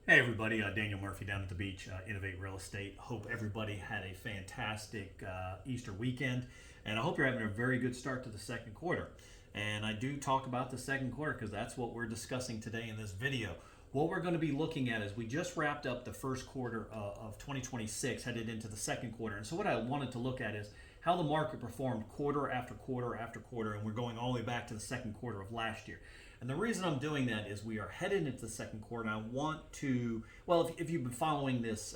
Hey everybody, Daniel Murphy down at the beach, Innovate Real Estate. Hope everybody had a fantastic Easter weekend, and I hope you're having a very good start to the second quarter. And I do talk about the second quarter because that's what we're discussing today in this video. What we're going to be looking at is we just wrapped up the first quarter of 2026, headed into the second quarter. And so what I wanted to look at is how the market performed quarter after quarter after quarter, and we're going all the way back to the second quarter of last year. And the reason I'm doing that is we are headed into the second quarter, and I want to, well, if you've been following this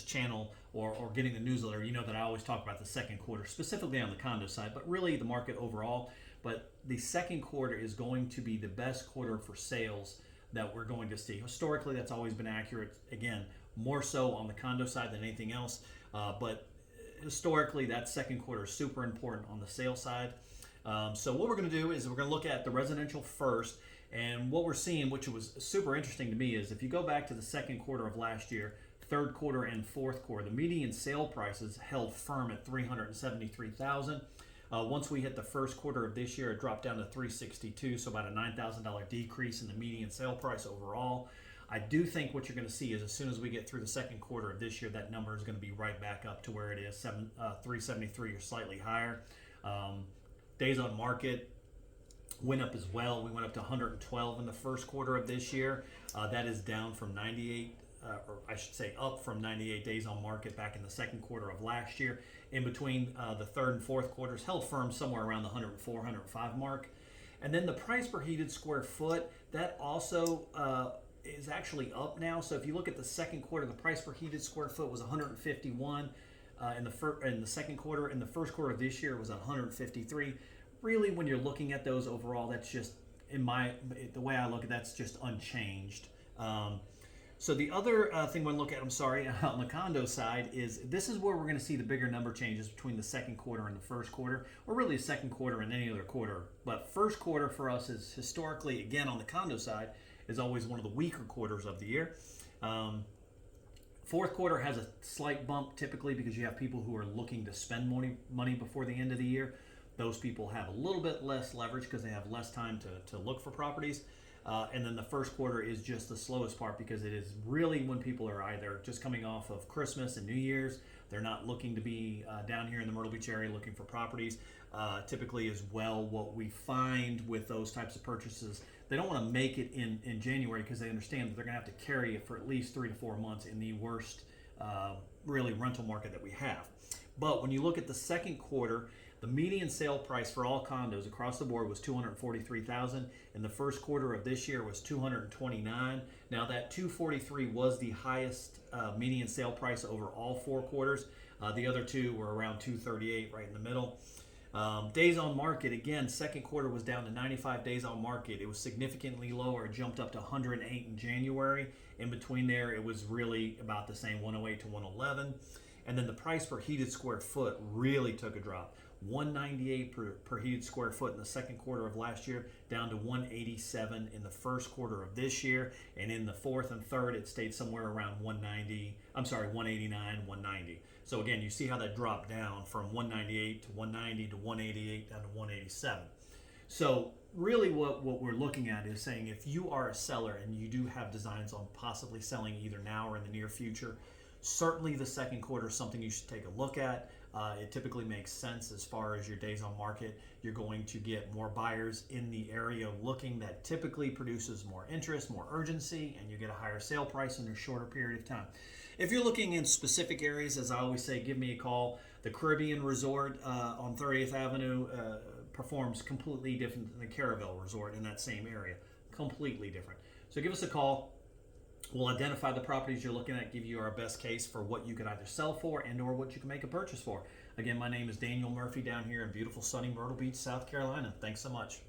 channel or getting the newsletter, you know that I always talk about the second quarter, specifically on the condo side, but really the market overall. But the second quarter is going to be the best quarter for sales that we're going to see. Historically, that's always been accurate. Again, more so on the condo side than anything else. But historically, that second quarter is super important on the sales side. So what we're going to do is we're going to look at the residential first. And what we're seeing, which was super interesting to me, is if you go back to the second quarter of last year, third quarter and fourth quarter, the median sale prices held firm at $373,000. Once we hit the first quarter of this year, it dropped down to $362,000, so about a $9,000 decrease in the median sale price overall. I do think what you're going to see is as soon as we get through the second quarter of this year, that number is going to be right back up to where it is, 373 or slightly higher. Days on market went up as well. We went up to 112 in the first quarter of this year. That is down from 98, or I should say up from 98 days on market back in the second quarter of last year. In between the third and fourth quarters, held firm somewhere around the 104, 105 mark. And then the price per heated square foot, that also is actually up now. So if you look at the second quarter, the price per heated square foot was 151 in the second quarter. In the first quarter of this year, it was 153. Really, when you're looking at those overall, that's just the way I look at that's just unchanged. So the other thing we're going to look at, on the condo side, is this is where we're going to see the bigger number changes between the second quarter and the first quarter, or really the second quarter and any other quarter. But first quarter for us is historically, again on the condo side, is always one of the weaker quarters of the year. Fourth quarter has a slight bump typically because you have people who are looking to spend money before the end of the year. Those people have a little bit less leverage because they have less time to look for properties. And then the first quarter is just the slowest part because it is really when people are either just coming off of Christmas and New Year's. They're not looking to be down here in the Myrtle Beach area looking for properties. Typically as well, what we find with those types of purchases, they don't want to make it in January because they understand that they're going to have to carry it for at least 3 to 4 months in the worst really rental market that we have. But when you look at the second quarter, the median sale price for all condos across the board was $243,000. In the first quarter of this year was $229,000. Now that $243,000 was the highest median sale price over all 4 quarters. The other two were around $238,000, right in the middle. Days on market, again, second quarter was down to 95 days on market. It was significantly lower. It jumped up to 108 in January. In between there, it was really about the same, 108 to 111. And then the price per heated square foot really took a drop. 198 per heated square foot in the second quarter of last year, down to 187 in the first quarter of this year, and in the fourth and third it stayed somewhere around 189, 190. So again, you see how that dropped down from 198 to 190 to 188 down to 187. So really what we're looking at is saying if you are a seller and you do have designs on possibly selling either now or in the near future, certainly the second quarter is something you should take a look at. It typically makes sense as far as your days on market. You're going to get more buyers in the area looking. That typically produces more interest, more urgency, and you get a higher sale price in a shorter period of time. If you're looking in specific areas, as I always say, give me a call. The Caribbean Resort on 30th Avenue performs completely different than the Caravel Resort in that same area. Completely different. So give us a call. We'll identify the properties you're looking at, give you our best case for what you could either sell for and or what you can make a purchase for. Again, my name is Daniel Murphy down here in beautiful sunny Myrtle Beach, South Carolina. Thanks so much.